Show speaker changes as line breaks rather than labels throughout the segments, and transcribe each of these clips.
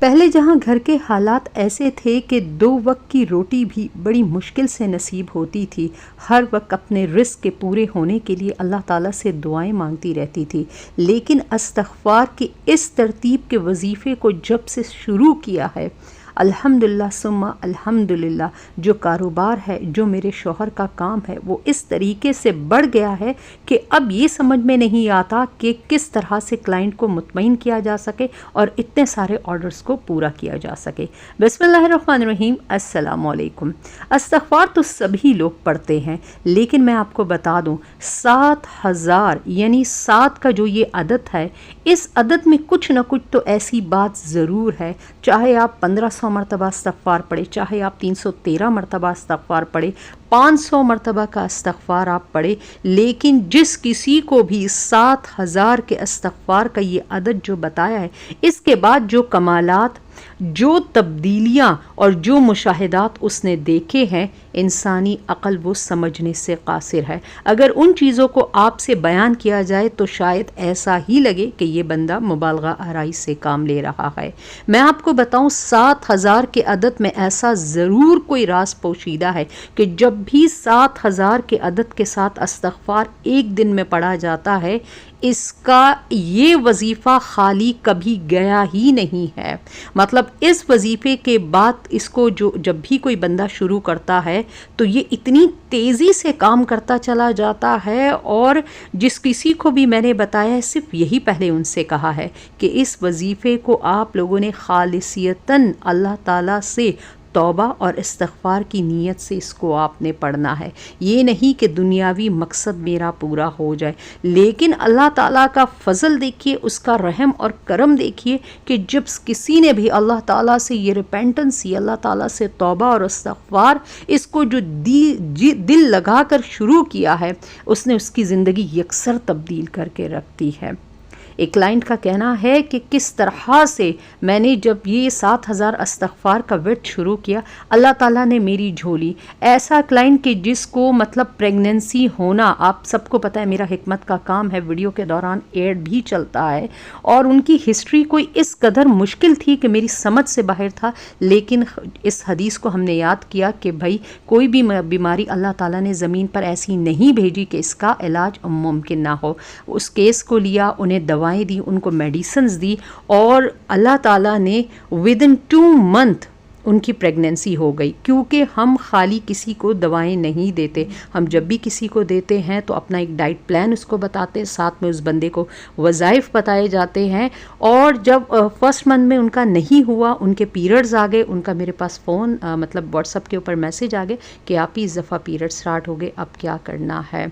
पहले जहाँ घर के हालात ऐसे थे कि 2 वक्त की रोटी भी बड़ी मुश्किल से नसीब होती थी, हर वक्त अपने रिस्क के पूरे होने के लिए अल्लाह ताला से दुआएं मांगती रहती थी। लेकिन इस्तग़फ़ार की इस तरतीब के वजीफ़े को जब से शुरू किया है, अल्हम्दुलिल्लाह सुम्मा अल्हम्दुलिल्लाह, जो कारोबार है, जो मेरे शौहर का काम है, वो इस तरीके से बढ़ गया है कि अब ये समझ में नहीं आता कि किस तरह से क्लाइंट को मुतमईन किया जा सके और इतने सारे ऑर्डर्स को पूरा किया जा सके। बिस्मिल्लाहिर्रहमानिर्रहीम, अस्सलामु अलैकुम। इस्तग़फ़ार तो सभी लोग पढ़ते हैं, लेकिन मैं आपको बता दूं 7000 यानी 7 का जो ये अदद है, इस अदद में कुछ ना कुछ तो ऐसी बात ज़रूर है। चाहे आप 1500 मरतबा इस्तग़फ़ार पढ़े, चाहे आप 313 मरतबा इस्तग़फ़ार पढ़े, 500 मरतबा का इस्तग़फ़ार आप पढ़े, लेकिन जिस किसी को भी 7000 के इस्तग़फ़ार का ये अदद जो बताया है, इसके बाद जो कमालात, जो तब्दीलियाँ और जो मुशाहिदात उसने देखे हैं, इंसानी अक़ल वो समझने से कासिर है। अगर उन चीज़ों को आपसे बयान किया जाए तो शायद ऐसा ही लगे कि ये बंदा मुबालगा आराई से काम ले रहा है। मैं आपको बताऊं 7000 के अदद में ऐसा ज़रूर कोई राज पोशीदा है कि जब भी 7000 के अदद के साथ इस्तग़फ़ार एक दिन में पढ़ा जाता है, इसका ये वजीफ़ा खाली कभी गया ही नहीं है। मतलब इस वजीफ़े के बाद इसको जब भी कोई बंदा शुरू करता है तो ये इतनी तेज़ी से काम करता चला जाता है। और जिस किसी को भी मैंने बताया है, सिर्फ यही पहले उनसे कहा है कि इस वजीफ़े को आप लोगों ने खालिसियतन अल्लाह ताला से तौबा और इस्तग़फ़ार की नीयत से इसको आपने पढ़ना है। ये नहीं कि दुनियावी मकसद मेरा पूरा हो जाए, लेकिन अल्लाह ताला का फ़ज़ल देखिए, उसका रहम और करम देखिए कि जब किसी ने भी अल्लाह ताला से ये रिपेंटेंस, ये अल्लाह ताला से तौबा और इस्तग़फ़ार, इसको जो दिल लगा कर शुरू किया है, उसने उसकी ज़िंदगी यकसर तब्दील करके रख दी है। एक क्लाइंट का कहना है कि किस तरह से मैंने जब ये 7000 इस्तग़फ़ार का वर्द शुरू किया, अल्लाह ताला ने मेरी झोली। ऐसा क्लाइंट कि जिसको मतलब प्रेगनेंसी होना, आप सबको पता है मेरा हिकमत का काम है, वीडियो के दौरान एड भी चलता है, और उनकी हिस्ट्री कोई इस कदर मुश्किल थी कि मेरी समझ से बाहर था। लेकिन इस हदीस को हमने याद किया कि भाई कोई भी बीमारी अल्लाह ताला ने ज़मीन पर ऐसी नहीं भेजी कि इसका इलाज मुमकिन ना हो। उस केस को लिया, उन्हें दवाएं दी, उनको मेडिसिन्स दी, और अल्लाह ताला ने विदिन 2 मंथ उनकी प्रेगनेंसी हो गई। क्योंकि हम खाली किसी को दवाएं नहीं देते, हम जब भी किसी को देते हैं तो अपना एक डाइट प्लान उसको बताते हैं, साथ में उस बंदे को वज़ाइफ बताए जाते हैं। और जब फर्स्ट मंथ में उनका नहीं हुआ, उनके पीरियड्स आ गए, उनका मेरे पास फ़ोन मतलब व्हाट्सअप के ऊपर मैसेज आ गए कि आप ही इस दफ़ा पीरियड स्टार्ट हो गए, अब क्या करना है।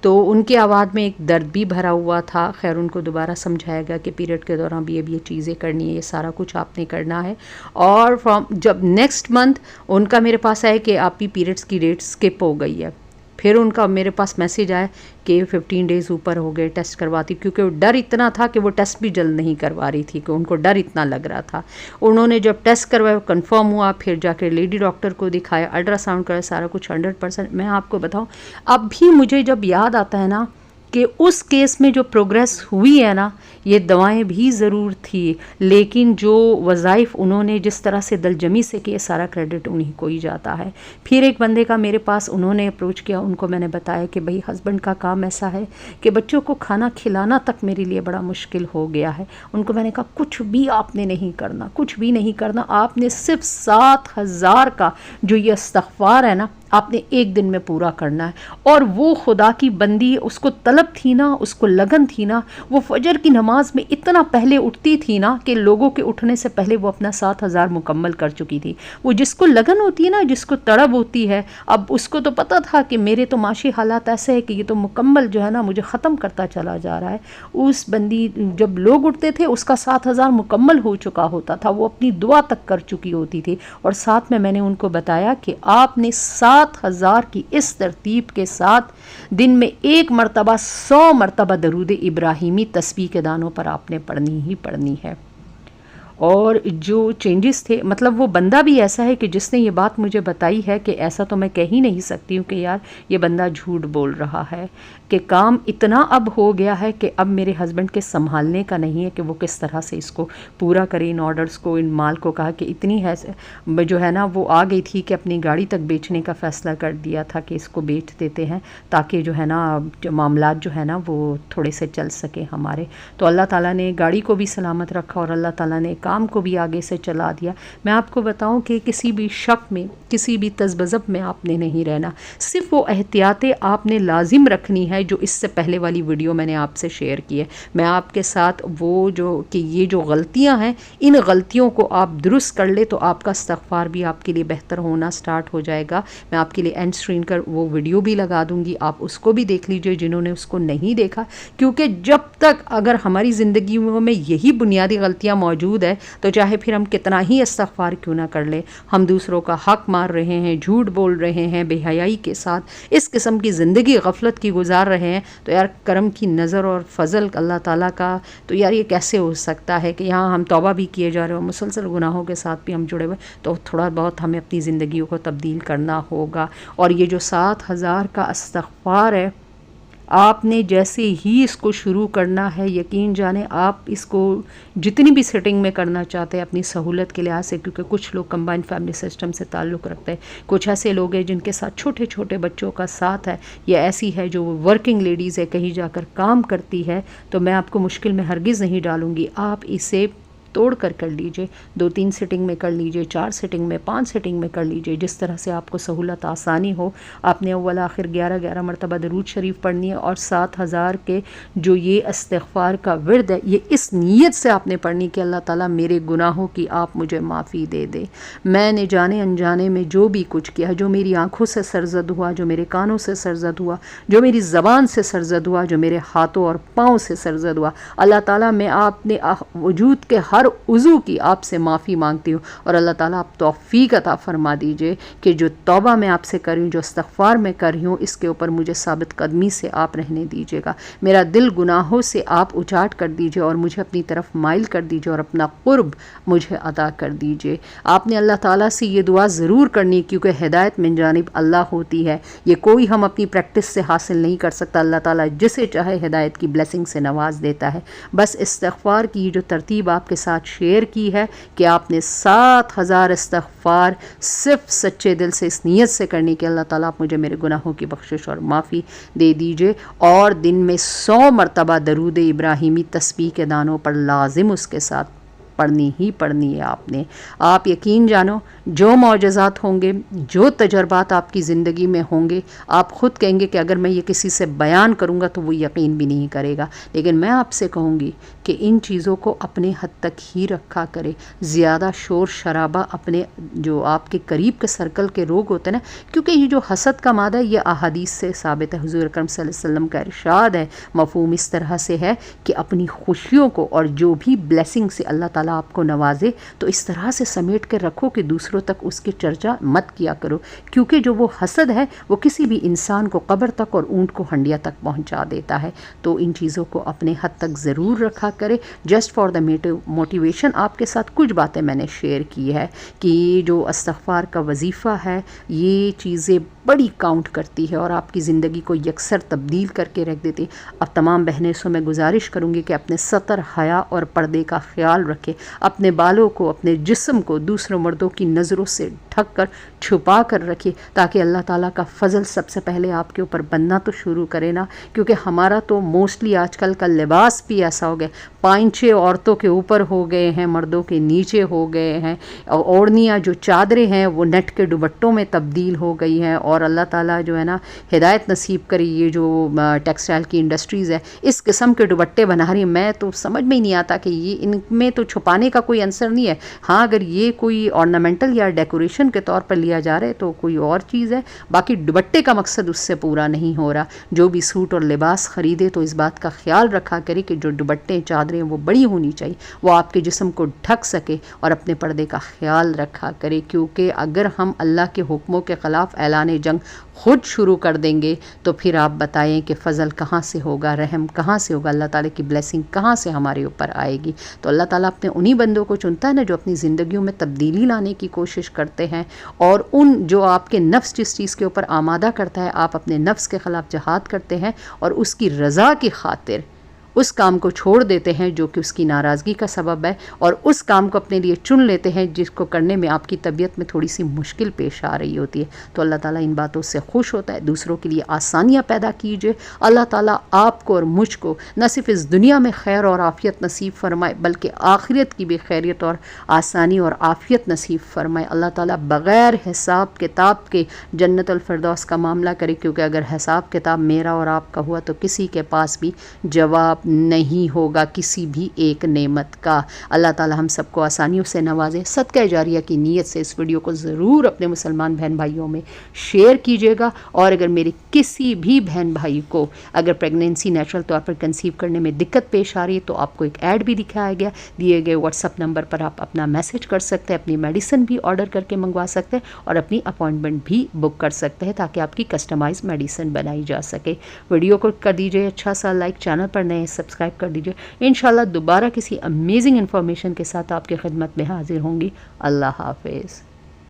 तो उनके आवाज़ में एक दर्द भी भरा हुआ था। खैर उनको दोबारा समझाया गया कि पीरियड के दौरान भी ये चीज़ें करनी है, ये सारा कुछ आपने करना है। और जब नेक्स्ट मंथ उनका मेरे पास आया कि आपकी पीरियड्स की डेट स्किप हो गई है, फिर उनका मेरे पास मैसेज आया कि 15 डेज़ ऊपर हो गए टेस्ट करवाती, क्योंकि वो डर इतना था कि वो टेस्ट भी जल्द नहीं करवा रही थी, कि उनको डर इतना लग रहा था। उन्होंने जब टेस्ट करवाया, कंफर्म हुआ, फिर जाकर लेडी डॉक्टर को दिखाया, अल्ट्रासाउंड कराया, सारा कुछ 100%। मैं आपको बताऊं, अब भी मुझे जब याद आता है ना कि उस केस में जो प्रोग्रेस हुई है ना, ये दवाएं भी ज़रूर थी, लेकिन जो वज़ाइफ उन्होंने जिस तरह से दिलजमी से किए, सारा क्रेडिट उन्हीं को ही जाता है। फिर एक बंदे का मेरे पास उन्होंने अप्रोच किया, उनको मैंने बताया कि भाई हस्बैंड का काम ऐसा है कि बच्चों को खाना खिलाना तक मेरे लिए बड़ा मुश्किल हो गया है। उनको मैंने कहा कुछ भी आपने नहीं करना, कुछ भी नहीं करना, आपने सिर्फ 7000 का जो ये इस्तग़फ़ार है ना, आपने एक दिन में पूरा करना है। और वो खुदा की बंदी, उसको तलब थी ना, उसको लगन थी ना, वो फजर की नमाज में इतना पहले उठती थी ना कि लोगों के उठने से पहले वो अपना 7000 मुकम्मल कर चुकी थी। वो जिसको लगन होती है ना, जिसको तड़प होती है, अब उसको तो पता था कि मेरे तो माशी हालात ऐसे है कि ये तो मुकम्मल जो है ना मुझे ख़त्म करता चला जा रहा है। उस बंदी जब लोग उठते थे उसका 7000 मुकम्मल हो चुका होता था, वो अपनी दुआ तक कर चुकी होती थी। और साथ में मैंने उनको बताया कि आपने 7000 की इस तरतीब के साथ दिन में 1 मरतबा 100 मरतबा दरूद इब्राहिमी तस्बीह के दानों पर आपने पढ़नी ही पढ़नी है। और जो चेंजेस थे, मतलब वो बंदा भी ऐसा है कि जिसने ये बात मुझे बताई है कि ऐसा तो मैं कह ही नहीं सकती हूँ कि यार ये बंदा झूठ बोल रहा है, कि काम इतना अब हो गया है कि अब मेरे हस्बैंड के संभालने का नहीं है कि वो किस तरह से इसको पूरा करे, इन ऑर्डर्स को, इन माल को। कहा कि इतनी है जो है ना वो आ गई थी कि अपनी गाड़ी तक बेचने का फ़ैसला कर दिया था कि इसको बेच देते हैं ताकि जो है ना जो मामलात जो है ना वो थोड़े से चल सके हमारे। तो अल्लाह ताला ने गाड़ी को भी सलामत रखा और अल्लाह ताला ने काम को भी आगे से चला दिया। मैं आपको बताऊं कि किसी भी शक में, किसी भी तज़बज़ब में आपने नहीं रहना, सिर्फ वो एहतियातें आपने लाजिम रखनी है जो इससे पहले वाली वीडियो मैंने आपसे शेयर की है। मैं आपके साथ वो जो कि ये जो गलतियां हैं, इन गलतियों को आप दुरुस्त कर ले तो आपका इस्तग़फ़ार भी आपके लिए बेहतर होना स्टार्ट हो जाएगा। मैं आपके लिए एंड स्क्रीन कर वो वीडियो भी लगा दूंगी, आप उसको भी देख लीजिए जिन्होंने उसको नहीं देखा। क्योंकि जब तक अगर हमारी ज़िंदगी में यही बुनियादी गलतियाँ मौजूद है तो चाहे फिर हम कितना ही इस्तग़फ़ार क्यों ना कर ले, हम दूसरों का हक़ मार रहे हैं, झूठ बोल रहे हैं, बेहयाई के साथ इस किस्म की ज़िंदगी गफलत की गुजार रहे हैं, तो यार करम की नज़र और फ़ज़ल अल्लाह ताला का, तो यार ये कैसे हो सकता है कि यहाँ हम तौबा भी किए जा रहे हो, मुसलसल गुनाहों के साथ भी हम जुड़े हुए। तो थोड़ा बहुत हमें अपनी ज़िंदगी को तब्दील करना होगा। और ये जो 7,000 का इस्तग़फ़ार है, आपने जैसे ही इसको शुरू करना है, यकीन जाने आप इसको जितनी भी सेटिंग में करना चाहते हैं अपनी सहूलत के लिहाज से, क्योंकि कुछ लोग कंबाइंड फैमिली सिस्टम से ताल्लुक़ रखते हैं, कुछ ऐसे लोग हैं जिनके साथ छोटे छोटे बच्चों का साथ है, या ऐसी है जो वर्किंग लेडीज़ है, कहीं जाकर काम करती है, तो मैं आपको मुश्किल में हरगिज़ नहीं डालूँगी। आप इसे तोड़ कर लीजिए, 2-3 सिटिंग में कर लीजिए, 4 सिटिंग में, 5 सिटिंग में कर लीजिए, जिस तरह से आपको सहूलत आसानी हो। आपने अव्वल आखिर 11-11 मरतबा दरूद शरीफ पढ़नी है और 7,000 के जो ये इस्तिग़फ़ार का विर्द है, ये इस नीयत से आपने पढ़नी कि अल्लाह ताला मेरे गुनाहों की आप मुझे माफ़ी दे दे। मैंने जाने अनजाने में जो भी कुछ किया, जो मेरी आँखों से सरज़द हुआ, जो मेरे कानों से सरज़द हुआ, जो मेरी ज़बान से सरज़द हुआ, जो मेरे हाथों और पाँव से सरज़द हुआ, अल्लाह ताला मैं आपने वजूद के हर उज़ू की आपसे माफ़ी मांगती हूँ। और अल्लाह ताला आप तौफ़ीक अता फ़रमा दीजिए कि जो तौबा मैं आपसे कर रही हूँ, जो इस्तग़फ़ार मैं कर रही हूँ, इसके ऊपर मुझे साबित कदमी से आप रहने दीजिएगा। मेरा दिल गुनाहों से आप उचाट कर दीजिए और मुझे अपनी तरफ माइल कर दीजिए और अपना क़ुर्ब मुझे अदा कर दीजिए। आपने अल्लाह ताला से ये दुआ ज़रूर करनी, क्योंकि हिदायत मिन जानिब अल्लाह होती है, ये कोई हम अपनी प्रैक्टिस से हासिल नहीं कर सकता। अल्लाह ताला जिसे चाहे हिदायत की ब्लेसिंग से नवाज देता है। बस इस्तग़फ़ार की जो तरतीब आपके साथ शेयर की है कि आपने 7,000 इस्तग़फ़ार सिर्फ सच्चे दिल से इस नीयत से करनी कि अल्लाह ताला आप मुझे मेरे गुनाहों की बख्शिश और माफ़ी दे दीजिए। और दिन में 100 मरतबा दरूद इब्राहिमी तस्बीह के दानों पर लाजिम उसके साथ पढ़नी ही पढ़नी है आपने। आप यकीन जानो, जो मौजज़ात होंगे, जो तजर्बात आपकी ज़िंदगी में होंगे, आप ख़ुद कहेंगे कि अगर मैं ये किसी से बयान करूँगा तो वो यकीन भी नहीं करेगा। लेकिन मैं आपसे कहूँगी कि इन चीज़ों को अपने हद तक ही रखा करें। ज़्यादा शोर शराबा अपने जो आपके करीब के सर्कल के लोग होते हैं ना, क्योंकि ये जो हसद का मादा है ये अहादीस से साबित है। हुज़ूर अकरम सल्लल्लाहु अलैहि वसल्लम का इरशाद है, मफ़हूम इस तरह से है कि अपनी खुशियों को और जो भी ब्लेसिंग से अल्लाह ताला आपको नवाजे तो इस तरह से समेट कर रखो कि दूसरों तक उसकी चर्चा मत किया करो, क्योंकि जो वो हसद है वो किसी भी इंसान को कब्र तक और ऊँट को हंडिया तक पहुँचा देता है। तो इन चीज़ों को अपने हद तक ज़रूर रखा करे। जस्ट फॉर द मोटिवेशन आपके साथ कुछ बातें मैंने शेयर की है कि जो इस्तग़फ़ार का वजीफ़ा है, ये चीज़ें बड़ी काउंट करती है और आपकी ज़िंदगी को यकसर तब्दील करके रख देती। अब तमाम बहनें से मैं गुजारिश करूँगी कि अपने सतर, हया और पर्दे का ख्याल रखें। अपने बालों को, अपने जिस्म को दूसरों मर्दों की नज़रों से ढक कर छुपा कर रखिए, ताकि अल्लाह ताला का फ़ज़ल सबसे पहले आपके ऊपर बनना तो शुरू करे ना। क्योंकि हमारा तो मोस्टली आजकल का लिबास भी ऐसा हो गया, पांचे औरतों के ऊपर हो गए हैं, मर्दों के नीचे हो गए हैं। ओढ़नियाँ जो चादरें हैं वो नेट के दुपट्टों में तब्दील हो गई हैं। और अल्लाह ताला जो है ना हिदायत नसीब करे, ये जो टेक्सटाइल की इंडस्ट्रीज़ है इस किस्म के दुपट्टे बना रही हैं। मैं तो समझ में ही नहीं आता कि ये इनमें तो छुपाने का कोई आंसर नहीं है। हाँ, अगर ये कोई ऑर्नामेंटल या डेकोरेशन के तौर पर लिया जा रहा है तो कोई और चीज़ है, बाकी दुपट्टे का मकसद उससे पूरा नहीं हो रहा। जो भी सूट और लिबास ख़रीदे तो इस बात का ख्याल रखा करे कि जो दुपट्टे चादरें वो बड़ी होनी चाहिए, वो आपके जिस्म को ढक सके, और अपने पर्दे का ख्याल रखा करे, क्योंकि अगर हम अल्लाह के हुक्मों के ख़िलाफ़ ऐलान जंग ख़ुद शुरू कर देंगे तो फिर आप बताएं कि फ़ज़ल कहाँ से होगा, रहम कहाँ से होगा, अल्लाह ताला की ब्लेसिंग कहाँ से हमारे ऊपर आएगी। तो अल्लाह ताला अपने उन्हीं बंदों को चुनता है ना जो अपनी ज़िंदगियों में तब्दीली लाने की कोशिश करते हैं, और उन जो आपके नफ्स जिस चीज़ के ऊपर आमादा करता है, आप अपने नफ्स के ख़िलाफ़ जहाद करते हैं और उसकी रज़ा की खातिर उस काम को छोड़ देते हैं जो कि उसकी नाराज़गी का सबब है, और उस काम को अपने लिए चुन लेते हैं जिसको करने में आपकी तबीयत में थोड़ी सी मुश्किल पेश आ रही होती है। तो अल्लाह ताला इन बातों से खुश होता है। दूसरों के लिए आसानियाँ पैदा कीजिए। अल्लाह ताला आपको और मुझको न सिर्फ इस दुनिया में खैर और आफ़ियत नसीब फरमाए, बल्कि आखिरत की भी खैरियत और आसानी और आफ़ियत नसीब फरमाए। अल्लाह ताला बग़ैर हिसाब किताब के जन्नतुल फ़िरदौस का मामला करे, क्योंकि अगर हिसाब किताब मेरा और आपका हुआ तो किसी के पास भी जवाब नहीं होगा किसी भी एक नेमत का। अल्लाह ताला हम सबको आसानियों से नवाजे। सदका जारिया की नीयत से इस वीडियो को ज़रूर अपने मुसलमान बहन भाइयों में शेयर कीजिएगा। और अगर मेरे किसी भी बहन भाई को अगर प्रेगनेंसी नेचुरल तौर पर कंसीव करने में दिक्कत पेश आ रही है तो आपको एक ऐड भी दिखाया गया, दिए गए व्हाट्सअप नंबर पर आप अपना मैसेज कर सकते हैं, अपनी मेडिसिन भी ऑर्डर करके मंगवा सकते हैं और अपनी अपॉइंटमेंट भी बुक कर सकते हैं ताकि आपकी कस्टमाइज मेडिसिन बनाई जा सके। वीडियो को कर दीजिए अच्छा सा लाइक, चैनल पर नए सब्सक्राइब कर दीजिए। इंशाल्लाह दोबारा किसी अमेजिंग इन्फॉर्मेशन के साथ आपकी खिदमत में हाजिर होंगी। अल्लाह हाफिज़।